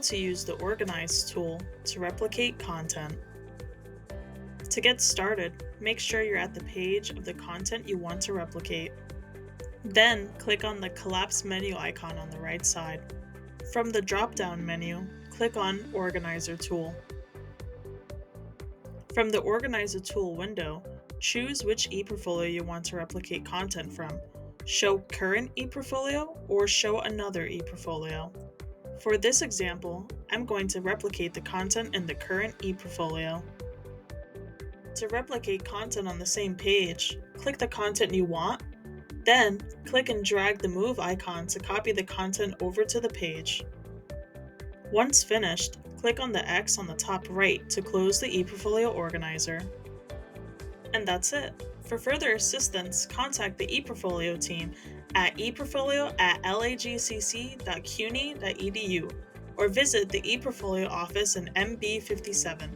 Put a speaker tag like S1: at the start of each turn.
S1: to use the Organize tool to replicate content. To get started, make sure you're at the page of the content you want to replicate. Then, click on the Collapse menu icon on the right side. From the drop-down menu, click on Organizer tool. From the Organizer tool window, choose which ePortfolio you want to replicate content from. Show current ePortfolio or show another ePortfolio. For this example, I'm going to replicate the content in the current ePortfolio. To replicate content on the same page, click the content you want, then click and drag the move icon to copy the content over to the page. Once finished, click on the X on the top right to close the ePortfolio organizer. And that's it. For further assistance, contact the ePortfolio team at ePortfolio@lagcc.cuny.edu or visit the ePortfolio office in MB57.